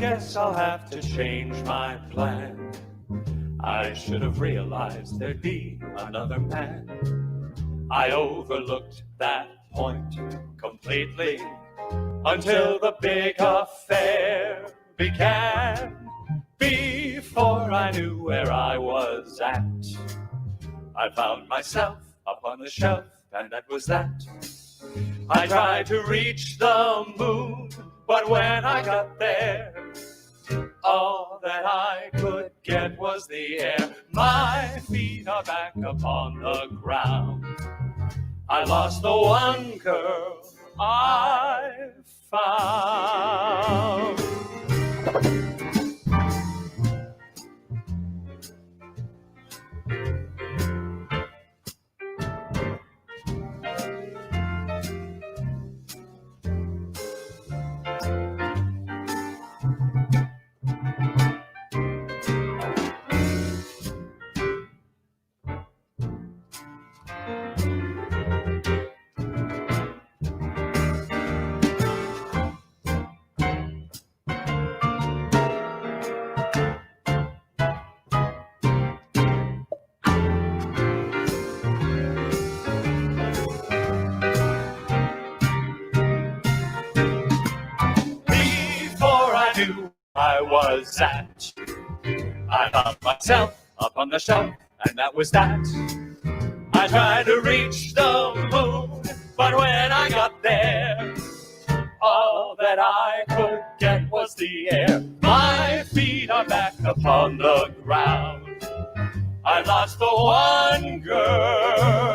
guess I'll have to change my plan. I should have realized there'd be another man. I overlooked that point completely until the big affair began. Before I knew where I was at, I found myself up on the shelf, and that was that. I tried to reach the moon, but when I got there, all that I could get was the air. My feet are back upon the ground. I lost the one girl I found. I was at, I found myself up on the shelf, and that was that. I tried to reach the moon, but when I got there, all that I could get was the air. My feet are back upon the ground. I lost the one girl.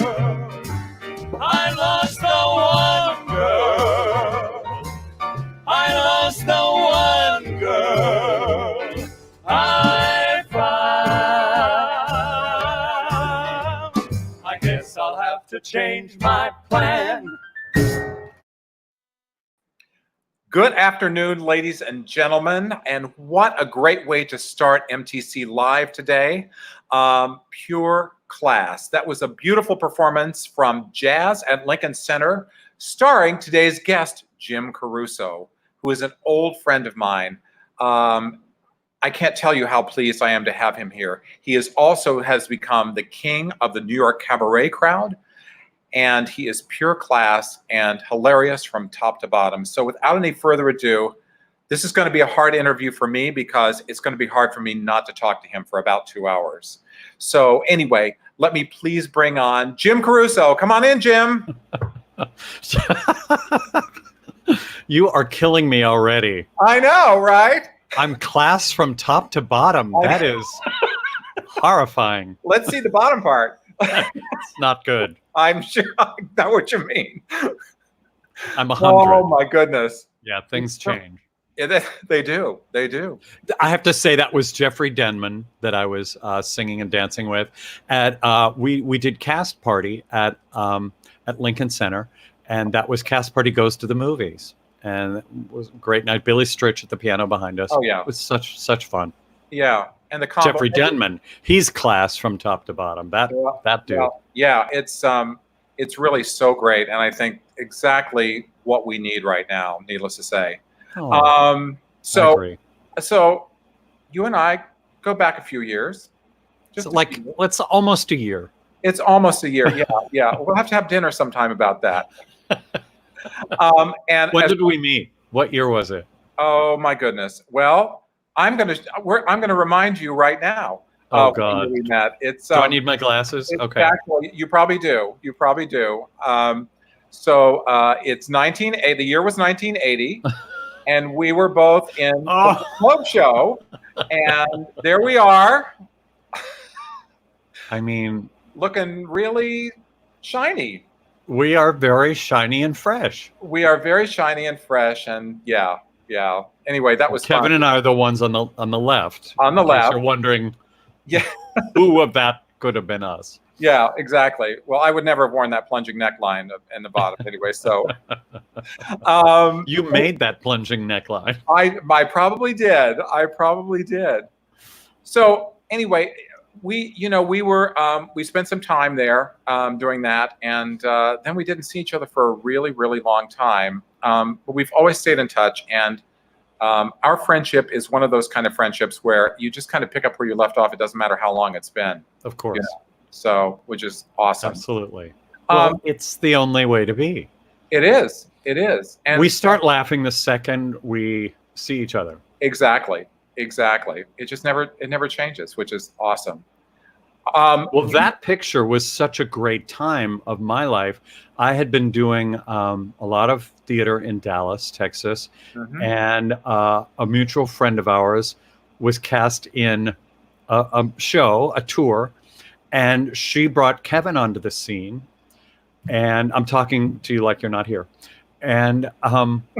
I lost the one girl. I lost the one girl I found. I guess I'll have to change my plan. Good afternoon, ladies and gentlemen, and what a great way to start MTC Live today. Pure class. That was a beautiful performance from Jazz at Lincoln Center, starring today's guest, Jim Caruso, who is an old friend of mine. I can't tell you how pleased I am to have him here. He has become the king of the New York cabaret crowd, and he is pure class and hilarious from top to bottom. So without any further ado, this is going to be a hard interview for me because it's going to be hard for me not to talk to him for about 2 hours. So anyway, let me please bring on Jim Caruso. Come on in, Jim. You are killing me already. I know, right? I'm class from top to bottom. That is horrifying. Let's see the bottom part. It's not good. I'm sure I know what you mean. I'm 100. Oh, my goodness. Yeah, things change. Yeah, they do. They do. I have to say that was Jeffrey Denman that I was singing and dancing with. We did Cast Party at Lincoln Center, and that was Cast Party Goes to the Movies. And it was a great night. Billy Stritch at the piano behind us. Oh, yeah. It was such fun. Yeah. And the combo. Jeffrey Denman, he's class from top to bottom. That dude. Yeah, it's really so great, and I think exactly what we need right now, needless to say. Oh, So you and I go back a few years. It's almost a year. It's almost a year. Yeah. We'll have to have dinner sometime about that. And when did we meet? What year was it? Oh my goodness. Well, I'm gonna remind you right now. Oh God. We met. Do I need my glasses? Okay. Exactly. You probably do. So it's the year was 1980, and we were both in the club show, and there we are. I mean, looking really shiny. We are very shiny and fresh. We are very shiny and fresh, and yeah. Anyway, that was Kevin fun. and I are the ones on the left. On the left. You're wondering, yeah, who of that could have been us? Yeah, exactly. Well, I would never have worn that plunging neckline in the bottom anyway. So, you made that plunging neckline. I probably did. So anyway, we spent some time there during that, and then we didn't see each other for a really, really long time. But we've always stayed in touch, and Our friendship is one of those kind of friendships where you just kind of pick up where you left off. It doesn't matter how long it's been. Of course. So, which is awesome. Absolutely. Well, it's the only way to be. It is. It is. And we start laughing the second we see each other. Exactly. It never changes, which is awesome. Well, that picture was such a great time of my life. I had been doing a lot of theater in Dallas, Texas, and a mutual friend of ours was cast in a show, a tour, and she brought Kevin onto the scene. And I'm talking to you like you're not here. And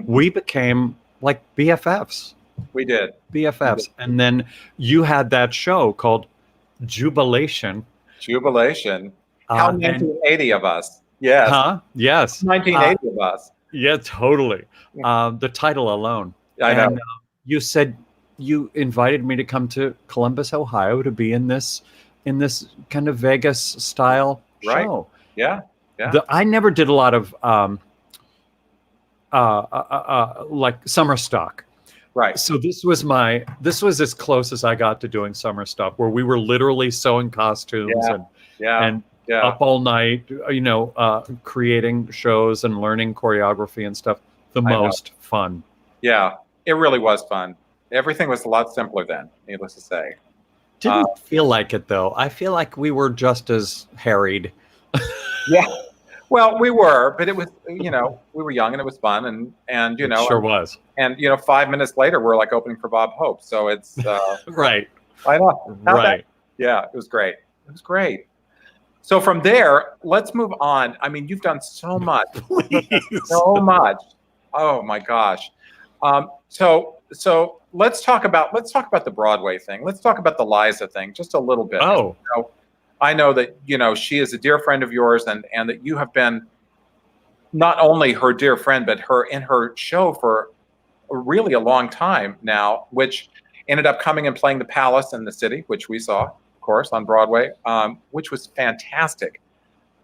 we became like BFFs. We did. BFFs. And then you had that show called Jubilation. How 1980 of us. Yes. Huh? Yes. 1980 of us. Yeah, totally. The title alone. I know. And, you said you invited me to come to Columbus, Ohio to be in this kind of Vegas style show. Yeah. I never did a lot of like summer stock. Right. So this was as close as I got to doing summer stuff, where we were literally sewing costumes and up all night, creating shows and learning choreography and stuff. The most fun. Yeah, it really was fun. Everything was a lot simpler then, needless to say. Didn't feel like it though. I feel like we were just as harried. Yeah. Well, we were, but it was, we were young and it was fun, and It sure was. And 5 minutes later, we're like opening for Bob Hope. So it's right. I know. Right. Yeah, it was great. So from there, let's move on. I mean, you've done so much. So much. Oh my gosh. So let's talk about the Broadway thing. Let's talk about the Liza thing just a little bit. Oh. I know that, she is a dear friend of yours, and that you have been not only her dear friend, but in her show for really a long time now, which ended up coming and playing the Palace in the City, which we saw, of course, on Broadway, which was fantastic.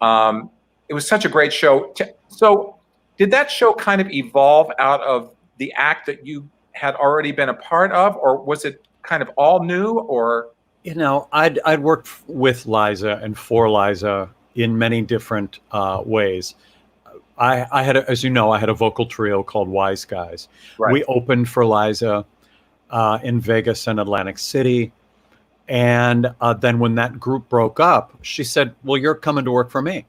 It was such a great show. So did that show kind of evolve out of the act that you had already been a part of, or was it kind of all new, or... I'd worked with Liza and for Liza in many different ways. I had, as you know, I had a vocal trio called Wise Guys. Right. We opened for Liza in Vegas and Atlantic City. And then when that group broke up, she said, well, you're coming to work for me,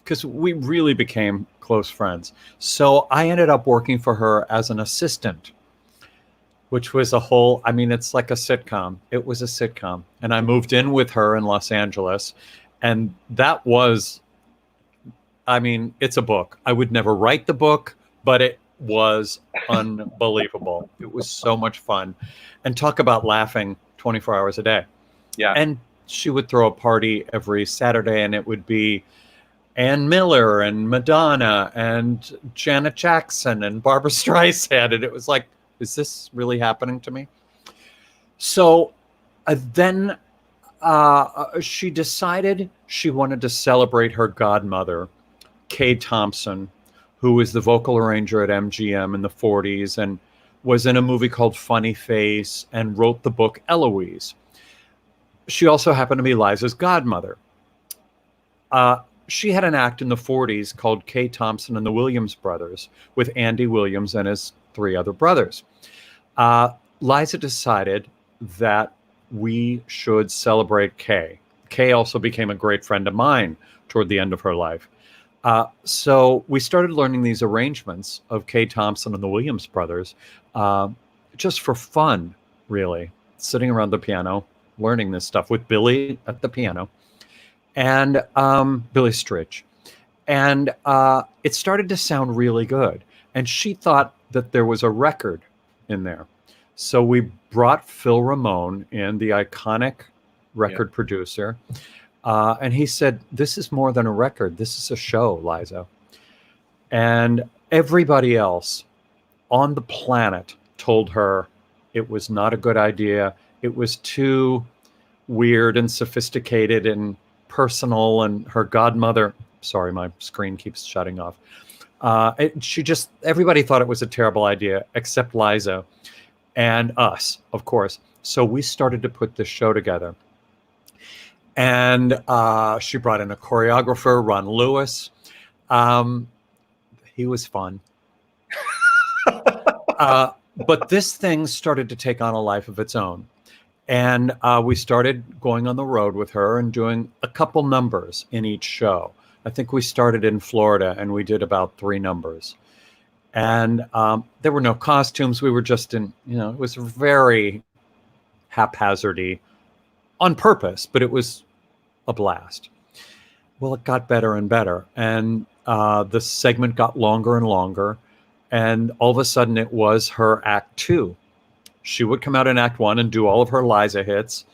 because we really became close friends. So I ended up working for her as an assistant, which was it's like a sitcom. It was a sitcom. And I moved in with her in Los Angeles. And that was, it's a book. I would never write the book, but it was unbelievable. It was so much fun. And talk about laughing 24 hours a day. Yeah. And she would throw a party every Saturday, and it would be Ann Miller and Madonna and Janet Jackson and Barbra Streisand. And it was like, is this really happening to me? So then she decided she wanted to celebrate her godmother, Kay Thompson, who was the vocal arranger at MGM in the 40s and was in a movie called Funny Face and wrote the book Eloise. She also happened to be Liza's godmother. She had an act in the 40s called Kay Thompson and the Williams Brothers with Andy Williams and his 3 other brothers. Liza decided that we should celebrate Kay. Kay also became a great friend of mine toward the end of her life. So we started learning these arrangements of Kay Thompson and the Williams Brothers just for fun, really, sitting around the piano, learning this stuff with Billy at the piano and Billy Stritch. And it started to sound really good. And she thought that there was a record in there. So we brought Phil Ramone in, the iconic record producer. And he said, this is more than a record. This is a show, Liza. And everybody else on the planet told her it was not a good idea. It was too weird and sophisticated and personal. And her godmother, sorry, my screen keeps shutting off. Everybody thought it was a terrible idea except Liza. and us, of course. So we started to put this show together. And she brought in a choreographer, Ron Lewis. He was fun. But this thing started to take on a life of its own. And we started going on the road with her and doing a couple numbers in each show. I think we started in Florida and we did about 3 numbers. And there were no costumes. We were just in, it was very haphazardy on purpose, but it was a blast. Well, it got better and better. And the segment got longer and longer. And all of a sudden it was her act 2. She would come out in act 1 and do all of her Liza hits.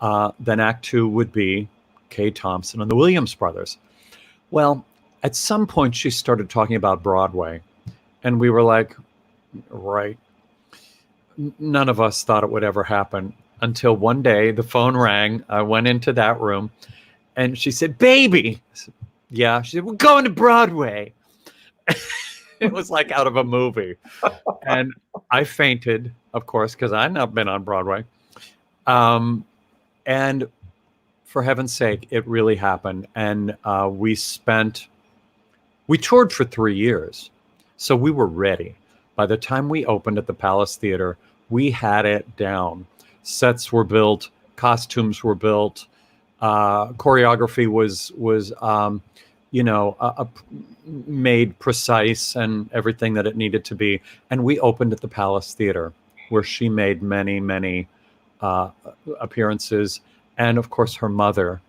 Then act 2 would be Kay Thompson and the Williams Brothers. Well, at some point she started talking about Broadway. And we were like, right. None of us thought it would ever happen until one day the phone rang. I went into that room and she said, baby. I said, yeah. She said, we're going to Broadway. It was like out of a movie. And I fainted, of course, because I'd not been on Broadway. And for heaven's sake, it really happened. And we toured for 3 years. So we were ready. By the time we opened at the Palace Theater, we had it down. Sets were built, costumes were built, choreography was made precise and everything that it needed to be. And we opened at the Palace Theater, where she made many, many appearances. And of course, her mother,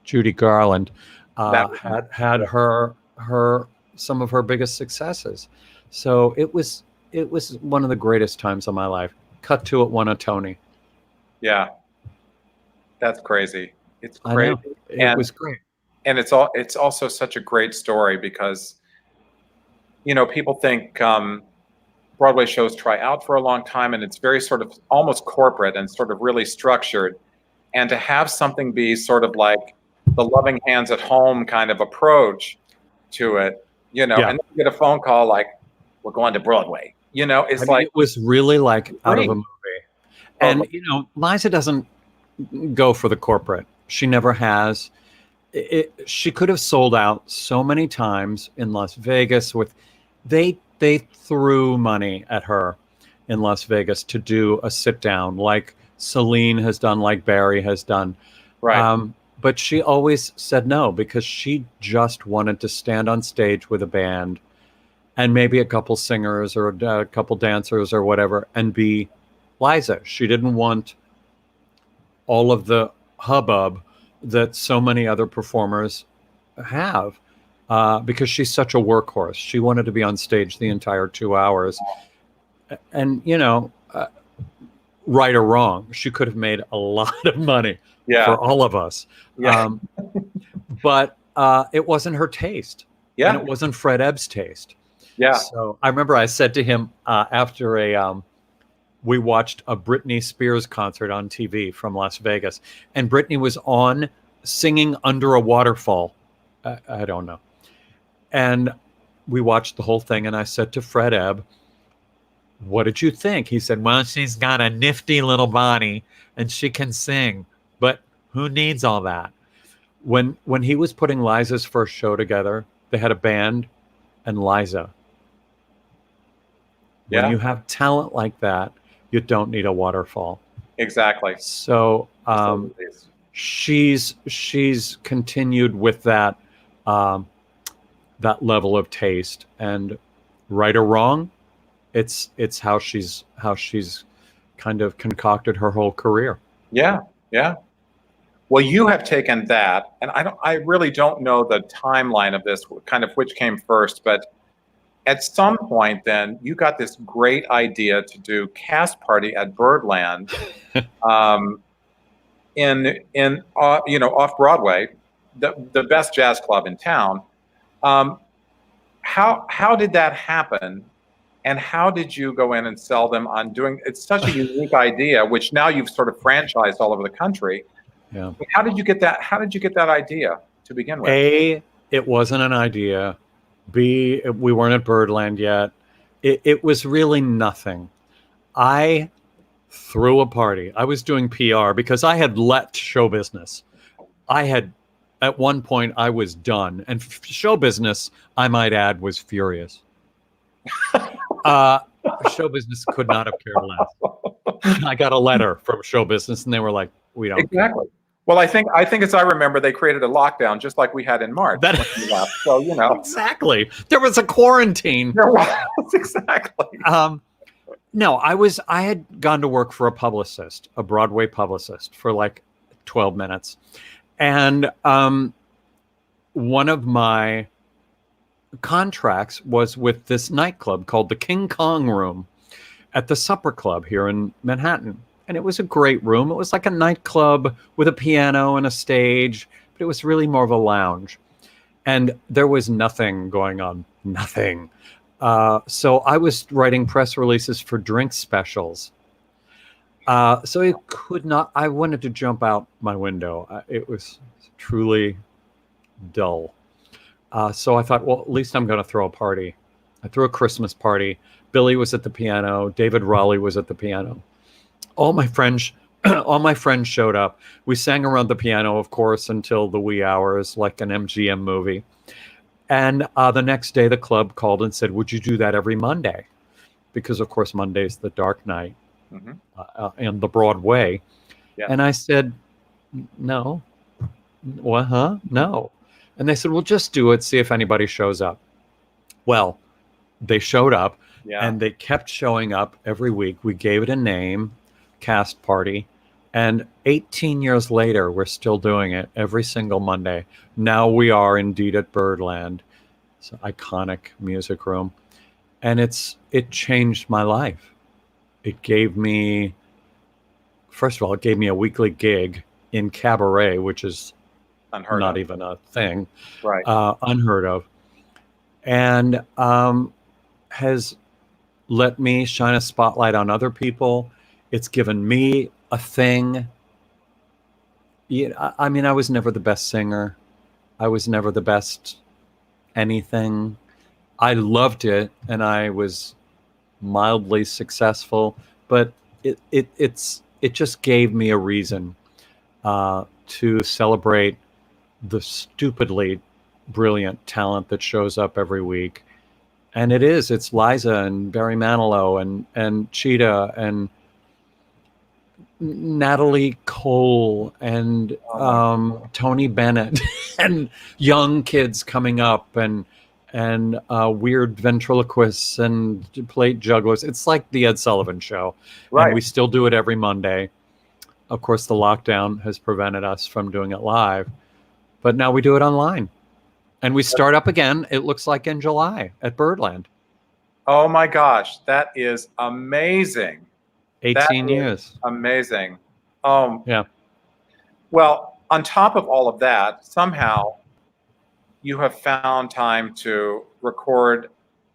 Judy Garland, had her some of her biggest successes. So it was one of the greatest times of my life. Cut to it won a Tony. Yeah, that's crazy. It's crazy. It was great. And it's also such a great story because, people think Broadway shows try out for a long time and it's very sort of almost corporate and sort of really structured. And to have something be sort of like the loving hands at home kind of approach to it, and then you get a phone call like, we're going to Broadway. It was really like out of a movie. And, Liza doesn't go for the corporate. She never has. She could have sold out so many times in Las Vegas they threw money at her in Las Vegas to do a sit down like Celine has done, like Barry has done. Right. But she always said no because she just wanted to stand on stage with a band and maybe a couple singers or a couple dancers or whatever and be Liza. She didn't want all of the hubbub that so many other performers have because she's such a workhorse. She wanted to be on stage the entire 2 hours. And, right or wrong, she could have made a lot of money for all of us. Yeah. But it wasn't her taste. Yeah. And it wasn't Fred Ebb's taste. Yeah. So I remember I said to him after we watched a Britney Spears concert on TV from Las Vegas, and Britney was on singing under a waterfall. I don't know. And we watched the whole thing, and I said to Fred Ebb, what did you think? He said, well, she's got a nifty little body, and she can sing, but who needs all that? When he was putting Liza's first show together, they had a band and Liza. Yeah. When you have talent like that, you don't need a waterfall. Exactly. So she's continued with that that level of taste, and right or wrong, it's how she's kind of concocted her whole career. Yeah. Yeah. Well, you have taken that, and I really don't know the timeline of this, kind of which came first, but at some point then you got this great idea to do Cast Party at Birdland in off Broadway, the best jazz club in town. How did that happen? And how did you go in and sell them on doing, it's such a unique idea, which now you've sort of franchised all over the country. Yeah. But how did you get that idea to begin with? A, it wasn't an idea. B, we weren't at Birdland yet. It was really nothing. I threw a party. I was doing PR because I had left show business. At one point, I was done. And show business, I might add, was furious. Show business could not have cared less. I got a letter from show business, and they were like, "We don't." Exactly. Well, I think as I remember, they created a lockdown just like we had in March. That- when we left. So, you know. Exactly. There was a quarantine. There was, exactly. No, I had gone to work for a Broadway publicist, for like 12 minutes. And one of my contracts was with this nightclub called the King Kong Room at the Supper Club here in Manhattan. And it was a great room. It was like a nightclub with a piano and a stage, but it was really more of a lounge. And there was nothing going on, nothing. So I was writing press releases for drink specials. So I wanted to jump out my window. It was truly dull. So I thought, well, at least I'm going to throw a party. I threw a Christmas party. Billy was at the piano. David Raleigh was at the piano. All my friends showed up. We sang around the piano, of course, until the wee hours, like an MGM movie. And the next day, the club called and said, "Would you do that every Monday?" Because, of course, Monday's the dark night and the Broadway. Yeah. And I said, "No." "Well, no." And they said, "Well, just do it. See if anybody shows up." Well, they showed up, and they kept showing up every week. We gave it a name, Cast Party. And 18 years later, we're still doing it every single Monday. Now we are indeed at Birdland. It's an iconic music room. And it changed my life. It gave me, first of all, it gave me a weekly gig in cabaret, which is not even a thing. Right. Unheard of. And has let me shine a spotlight on other people. It's given me a thing. I mean, I was never the best singer. I was never the best anything. I loved it, and I was mildly successful. But it just gave me a reason to celebrate the stupidly brilliant talent that shows up every week. And it's Liza and Barry Manilow and Cheetah and Natalie Cole and Tony Bennett and young kids coming up and weird ventriloquists and plate jugglers. It's like the Ed Sullivan Show. Right. And we still do it every Monday. Of course, the lockdown has prevented us from doing it live, but now we do it online. And we start up again, it looks like in July at Birdland. Oh my gosh, that is amazing. 18 years. Amazing. Yeah. Well, on top of all of that, somehow you have found time to record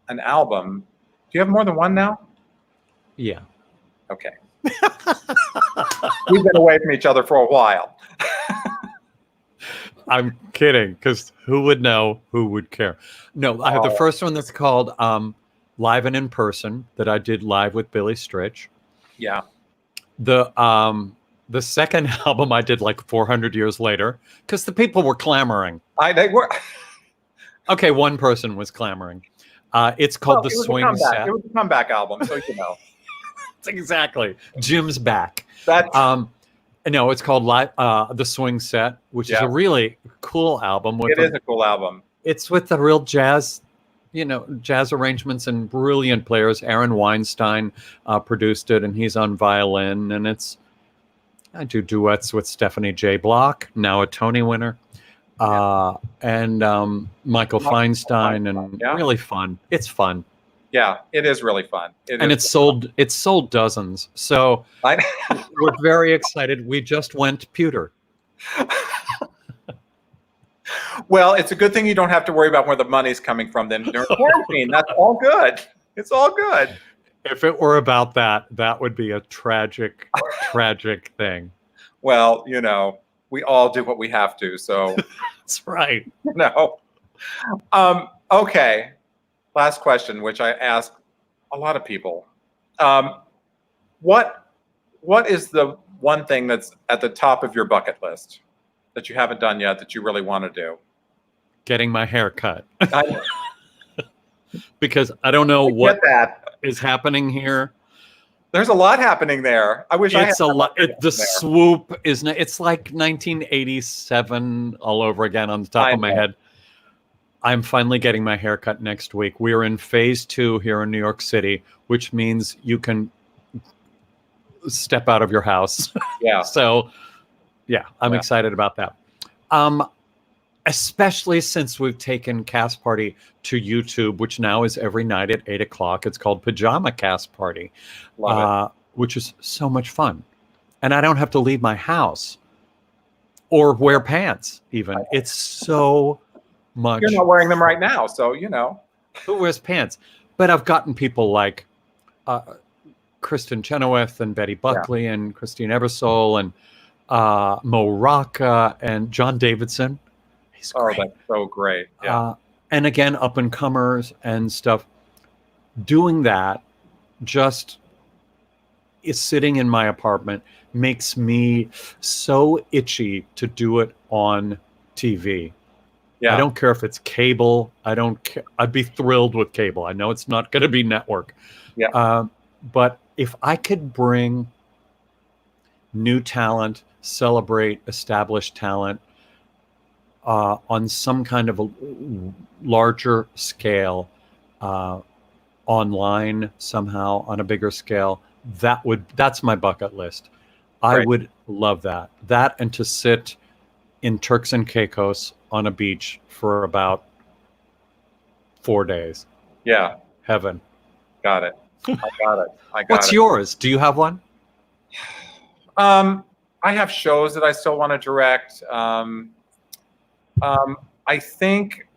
an album. Do you have more than one now? Yeah. Okay. We've been away from each other for a while. I'm kidding, because who would know? Who would care? No, I have the first one that's called Live and In Person, that I did live with Billy Stritch. Yeah. The second album I did like 400 years later, because the people were clamoring. They were. Okay, one person was clamoring. It's called The Swing Set. It was a comeback album, so you know. Exactly. Jim's back. That's no, it's called The Swing Set, which is a really cool album. It is a cool album. It's with the real jazz, jazz arrangements and brilliant players. Aaron Weinstein produced it, and he's on violin. And I do duets with Stephanie J. Block, now a Tony winner, and Michael Feinstein, and really fun. It's fun. Yeah, it is really fun. It's sold dozens. So we're very excited. We just went pewter. Well, it's a good thing you don't have to worry about where the money's coming from then during quarantine. That's all good. It's all good. If it were about that, that would be a tragic, tragic thing. Well, we all do what we have to. So that's right. Okay. Last question, which I ask a lot of people. what is the one thing that's at the top of your bucket list that you haven't done yet that you really want to do? Getting my hair cut. I Because I don't know what get that. is happening here. There's a lot happening there. I wish I had It's a lot. there. The swoop is. It's like 1987 all over again on the top I of my know. head. I'm finally getting my hair cut next week. We are in phase 2 here in New York City, which means you can step out of your house. Yeah. So, yeah, I'm Yeah. excited about that. Especially since we've taken Cast Party to YouTube, which now is every night at 8 o'clock. It's called Pajama Cast Party, Love which is so much fun. And I don't have to leave my house or wear pants even. It's so much. You're not wearing them right now, so you know. Who wears pants? But I've gotten people like Kristen Chenoweth and Betty Buckley and Christine Ebersole and Mo Rocca and John Davidson. He's Oh, great. that's so great. Yeah. And again, up and comers and stuff. Doing that just is sitting in my apartment makes me so itchy to do it on TV. Yeah. I don't care if it's cable. I don't care. I'd be thrilled with cable. I know it's not going to be network. Yeah. But if I could bring new talent, celebrate established talent on some kind of a larger scale, online somehow on a bigger scale, that's my bucket list. I Right. would love that. That and to sit in Turks and Caicos on a beach for about 4 days. Yeah. Heaven. Got it. I got it. I got What's it. yours? Do you have one? I have shows that I still want to direct. I think,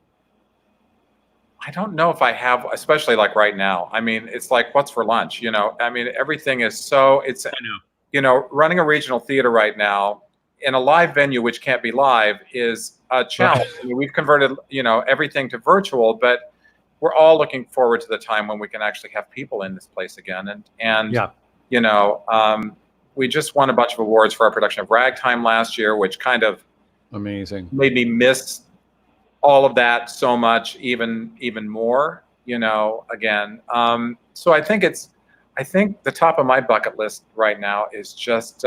I don't know if I have, especially like right now. I mean, it's like, what's for lunch? You know, I mean, everything is so, it's, I know. you know, running a regional theater right now in a live venue, which can't be live, is a challenge. I mean, we've converted, you know, everything to virtual, but we're all looking forward to the time when we can actually have people in this place again. And Yeah. you know, we just won a bunch of awards for our production of Ragtime last year, which kind of Amazing. made me miss all of that so much, even more, you know, again. So I think the top of my bucket list right now is just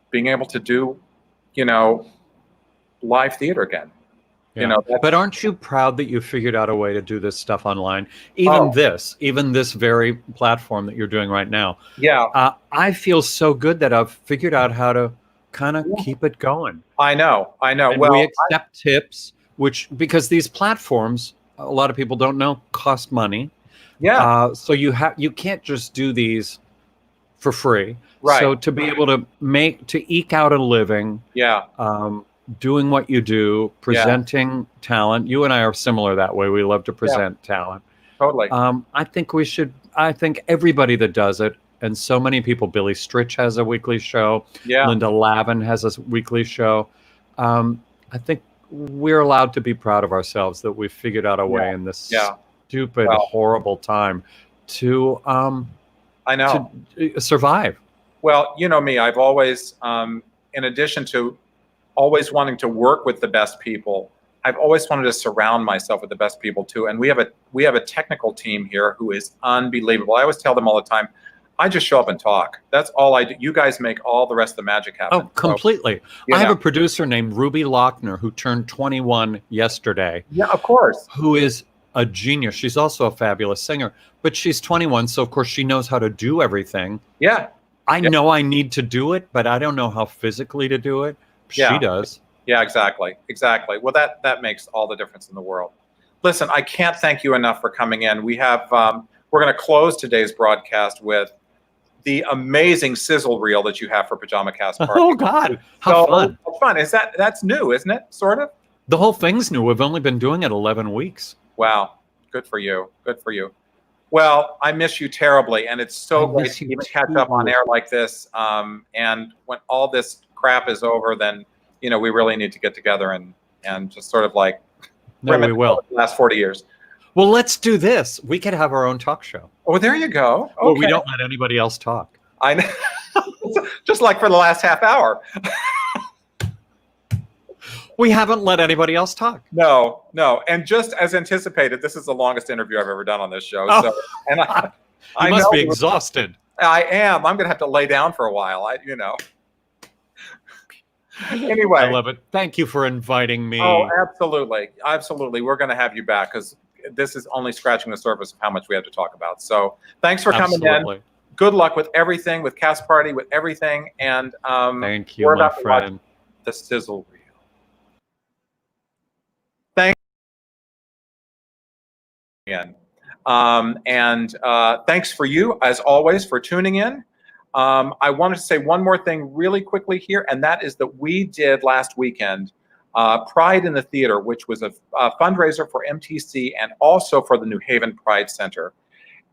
being able to do, you know, live theater again. Yeah. You know, but aren't you proud that you figured out a way to do this stuff online? Even this very platform that you're doing right now. Yeah. I feel so good that I've figured out how to kind of keep it going. I know. And Well, we accept tips, because these platforms, a lot of people don't know, cost money. yeah. So you can't just do these for free. Right. So to be able to eke out a living, Yeah. doing what you do, presenting talent. You and I are similar that way. We love to present talent. Totally. I think everybody that does it, and so many people, Billy Stritch has a weekly show. Yeah. Linda Lavin has a weekly show. I think we're allowed to be proud of ourselves that we've figured out a way in this stupid, horrible time to I know. to survive. Well, you know me, I've always, in addition to always wanting to work with the best people, I've always wanted to surround myself with the best people too. And we have a technical team here who is unbelievable. I always tell them all the time, I just show up and talk. That's all I do. You guys make all the rest of the magic happen. Oh, completely. So, I have a producer named Ruby Lochner who turned 21 yesterday. Yeah, of course. Who is a genius. She's also a fabulous singer, but she's 21, so of course she knows how to do everything. Yeah. I know I need to do it, but I don't know how physically to do it. Yeah. She does. Yeah, exactly. Well, that makes all the difference in the world. Listen, I can't thank you enough for coming in. We have we're going to close today's broadcast with the amazing sizzle reel that you have for Pajama Cast Party. Oh God, how fun! Fun. That's new, isn't it? Sort of. The whole thing's new. We've only been doing it 11 weeks. Wow, good for you. Good for you. Well, I miss you terribly, and it's so great to even catch up on air like this. And when all this crap is over, then we really need to get together and just sort of like we will. The last 40 years. Well, let's do this. We could have our own talk show. Oh, there you go. Okay. Well, we don't let anybody else talk. I know. Just like for the last half hour. We haven't let anybody else talk. No. And just as anticipated, this is the longest interview I've ever done on this show. Oh. So, and You must be exhausted. I am. I'm going to have to lay down for a while. Anyway. I love it. Thank you for inviting me. Oh, absolutely. Absolutely. We're going to have you back because this is only scratching the surface of how much we have to talk about. So thanks for coming in. Good luck with everything, with Cast Party, with everything. And thank you, my friend. The sizzle reel. Thanks again. Thanks for you, as always, for tuning in. I wanted to say one more thing really quickly here, and that is that we did last weekend Pride in the Theater, which was a fundraiser for MTC and also for the New Haven Pride Center.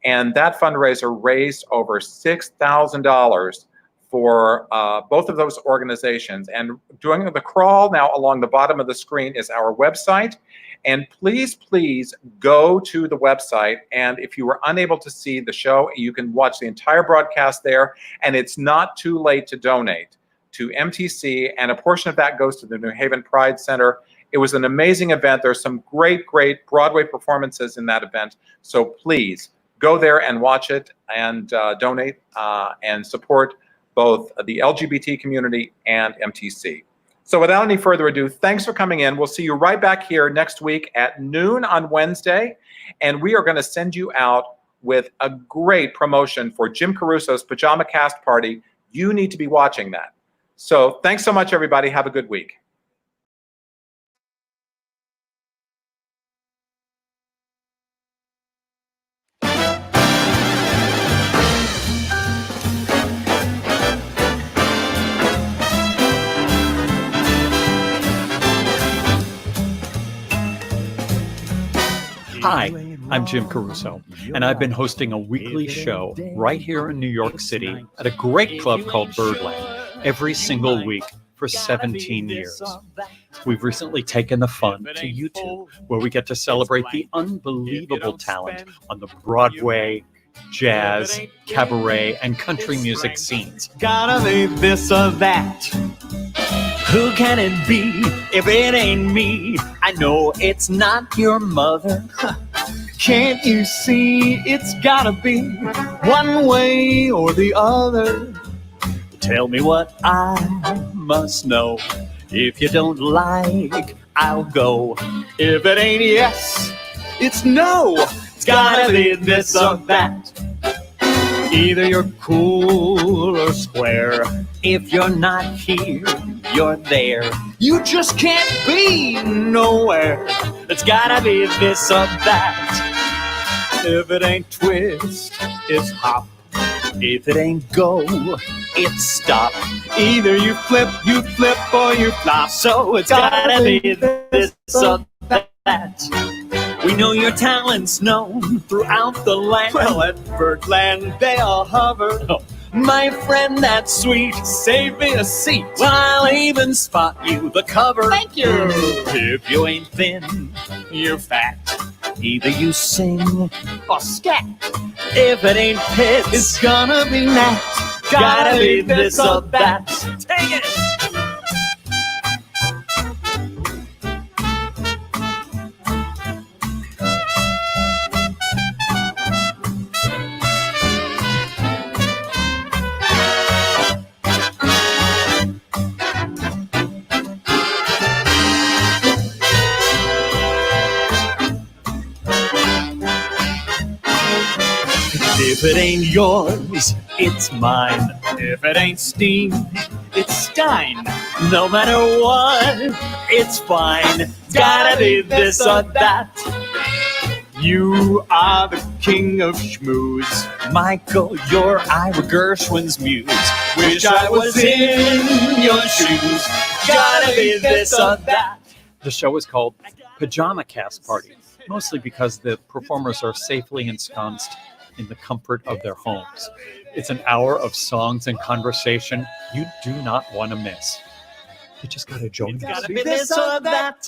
And that fundraiser raised over $6,000 for both of those organizations. And doing the crawl now along the bottom of the screen is our website. And please, please go to the website. And if you were unable to see the show, you can watch the entire broadcast there. And it's not too late to donate to MTC. And a portion of that goes to the New Haven Pride Center. It was an amazing event. There's some great, great Broadway performances in that event. So please go there and watch it and donate and support both the LGBT community and MTC. So without any further ado, thanks for coming in. We'll see you right back here next week at noon on Wednesday. And we are going to send you out with a great promotion for Jim Caruso's Pajama Cast Party. You need to be watching that. So thanks so much, everybody. Have a good week. Hi, I'm Jim Caruso, and I've been hosting a weekly show right here in New York City at a great club called Birdland every single week for 17 years. We've recently taken the fun to YouTube, where we get to celebrate the unbelievable talent on the Broadway, jazz, cabaret, and country music scenes. Gotta be this or that. Who can it be if it ain't me? I know it's not your mother. Can't you see it's gotta be one way or the other? Tell me what I must know. If you don't like, I'll go. If it ain't yes, it's no. It's gotta be this or that. Either you're cool or square. If you're not here, you're there. You just can't be nowhere. It's gotta be this or that. If it ain't twist, it's hop. If it ain't go, it's stop. Either you flip or you flop. So it's gotta be this or that. We know your talent's known throughout the land. Well, at Birdland, they all hover. Oh. My friend, that's sweet. Save me a seat. Well, I'll even spot you the cover. Thank you. If you ain't thin, you're fat. Either you sing or scat. If it ain't pits, it's gonna be Nat. Gotta be this or that. Take it. If it ain't yours, it's mine. If it ain't steam, it's Stein. No matter what, it's fine. It's gotta be this or that. You are the king of schmooze. Michael, you're Ira Gershwin's muse. Wish I was in your shoes. Gotta be this or that. The show is called Pajama Cast Party, mostly because the performers are safely ensconced in the comfort of their homes. It's an hour of songs and conversation you do not want to miss. You just gotta join us. Gotta be this or that.